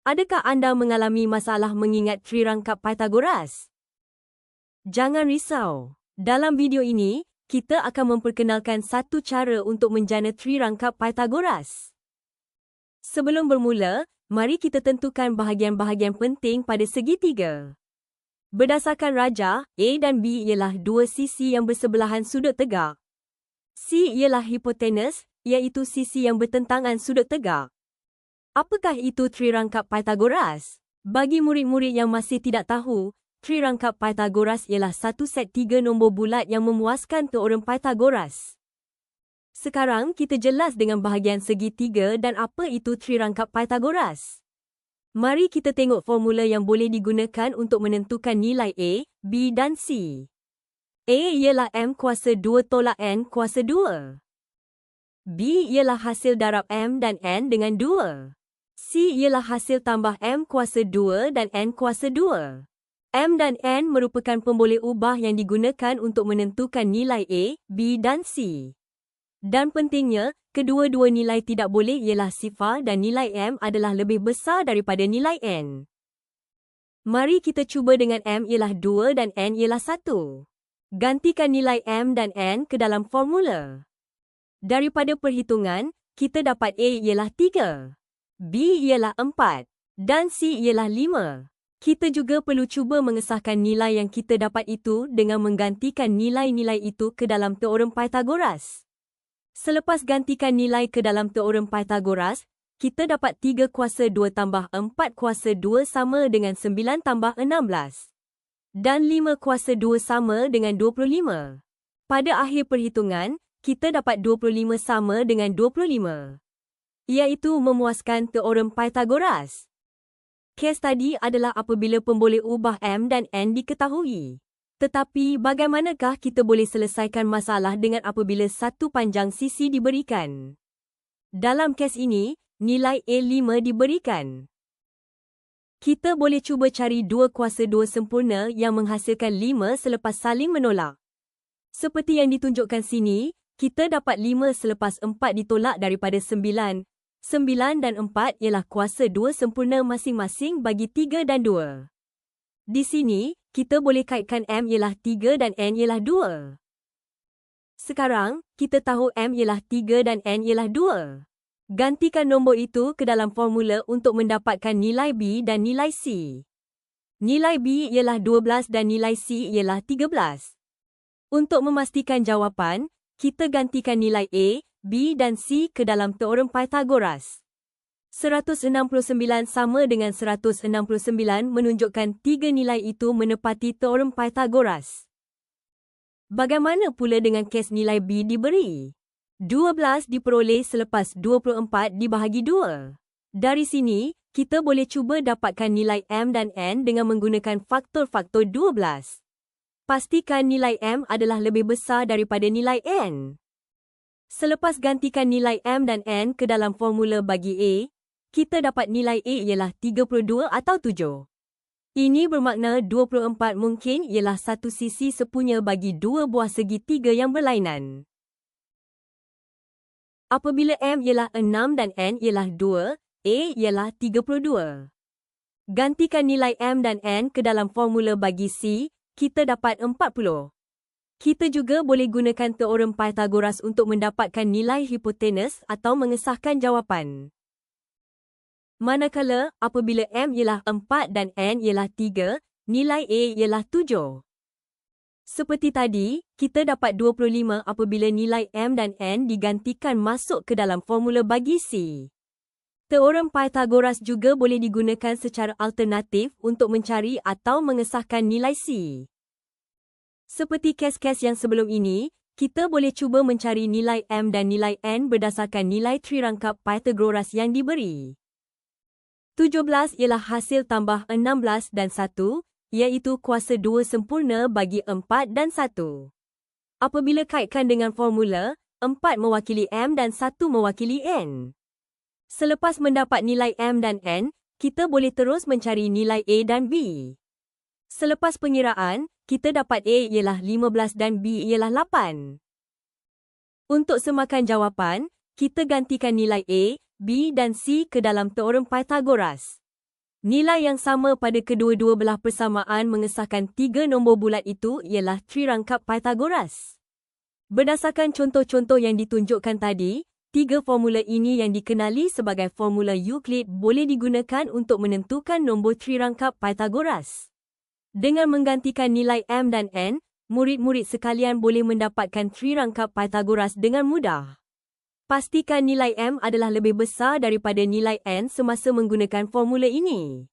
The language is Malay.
Adakah anda mengalami masalah mengingat trirangkap Pythagoras? Jangan risau. Dalam video ini, kita akan memperkenalkan satu cara untuk menjana trirangkap Pythagoras. Sebelum bermula, mari kita tentukan bahagian-bahagian penting pada segitiga. Berdasarkan rajah, A dan B ialah dua sisi yang bersebelahan sudut tegak. C ialah hipotenus, iaitu sisi yang bertentangan sudut tegak. Apakah itu trirangkap Pythagoras? Bagi murid-murid yang masih tidak tahu, trirangkap Pythagoras ialah satu set tiga nombor bulat yang memuaskan teorem Pythagoras. Sekarang kita jelas dengan bahagian segitiga dan apa itu trirangkap Pythagoras. Mari kita tengok formula yang boleh digunakan untuk menentukan nilai A, B dan C. A ialah M kuasa 2 tolak N kuasa 2. B ialah hasil darab M dan N dengan 2. C ialah hasil tambah M kuasa 2 dan N kuasa 2. M dan N merupakan pemboleh ubah yang digunakan untuk menentukan nilai A, B dan C. Dan pentingnya, kedua-dua nilai tidak boleh ialah sifar dan nilai M adalah lebih besar daripada nilai N. Mari kita cuba dengan M ialah 2 dan N ialah 1. Gantikan nilai M dan N ke dalam formula. Daripada perhitungan, kita dapat A ialah 3. B ialah 4 dan C ialah 5. Kita juga perlu cuba mengesahkan nilai yang kita dapat itu dengan menggantikan nilai-nilai itu ke dalam teorem Pythagoras. Selepas gantikan nilai ke dalam teorem Pythagoras, kita dapat 3 kuasa 2 tambah 4 kuasa 2 sama dengan 9 tambah 16. Dan 5 kuasa 2 sama dengan 25. Pada akhir perhitungan, kita dapat 25 sama dengan 25. Iaitu memuaskan teorem Pythagoras. Kes tadi adalah apabila pemboleh ubah M dan N diketahui. Tetapi bagaimanakah kita boleh selesaikan masalah dengan apabila satu panjang sisi diberikan? Dalam kes ini, nilai A5 diberikan. Kita boleh cuba cari 2 kuasa 2 sempurna yang menghasilkan 5 selepas saling menolak. Seperti yang ditunjukkan sini, kita dapat 5 selepas 4 ditolak daripada 9. 9 dan 4 ialah kuasa 2 sempurna masing-masing bagi 3 dan 2. Di sini, kita boleh kaitkan M ialah 3 dan N ialah 2. Sekarang, kita tahu M ialah 3 dan N ialah 2. Gantikan nombor itu ke dalam formula untuk mendapatkan nilai B dan nilai C. Nilai B ialah 12 dan nilai C ialah 13. Untuk memastikan jawapan, kita gantikan nilai A, B dan C ke dalam teorem Pythagoras. 169 sama dengan 169 menunjukkan tiga nilai itu menepati teorem Pythagoras. Bagaimana pula dengan kes nilai B diberi? 12 diperoleh selepas 24 dibahagi 2. Dari sini, kita boleh cuba dapatkan nilai M dan N dengan menggunakan faktor-faktor 12. Pastikan nilai M adalah lebih besar daripada nilai N. Selepas gantikan nilai M dan N ke dalam formula bagi A, kita dapat nilai A ialah 32 atau 7. Ini bermakna 24 mungkin ialah satu sisi sepunya bagi dua buah segitiga yang berlainan. Apabila M ialah 6 dan N ialah 2, A ialah 32. Gantikan nilai M dan N ke dalam formula bagi C, kita dapat 40. Kita juga boleh gunakan teorem Pythagoras untuk mendapatkan nilai hipotenus atau mengesahkan jawapan. Manakala, apabila M ialah 4 dan N ialah 3, nilai A ialah 7. Seperti tadi, kita dapat 25 apabila nilai M dan N digantikan masuk ke dalam formula bagi C. Teorem Pythagoras juga boleh digunakan secara alternatif untuk mencari atau mengesahkan nilai C. Seperti kes-kes yang sebelum ini, kita boleh cuba mencari nilai M dan nilai N berdasarkan nilai trirangkap Pythagoras yang diberi. 17 ialah hasil tambah 16 dan 1, iaitu kuasa 2 sempurna bagi 4 dan 1. Apabila kaitkan dengan formula, 4 mewakili M dan 1 mewakili N. Selepas mendapat nilai M dan N, kita boleh terus mencari nilai A dan B. Selepas pengiraan, kita dapat A ialah 15 dan B ialah 8. Untuk semakan jawapan, kita gantikan nilai A, B dan C ke dalam teorem Pythagoras. Nilai yang sama pada kedua-dua belah persamaan mengesahkan tiga nombor bulat itu ialah trirangkap Pythagoras. Berdasarkan contoh-contoh yang ditunjukkan tadi, tiga formula ini yang dikenali sebagai formula Euclid boleh digunakan untuk menentukan nombor trirangkap Pythagoras. Dengan menggantikan nilai m dan n, murid-murid sekalian boleh mendapatkan trirangkap Pythagoras dengan mudah. Pastikan nilai m adalah lebih besar daripada nilai n semasa menggunakan formula ini.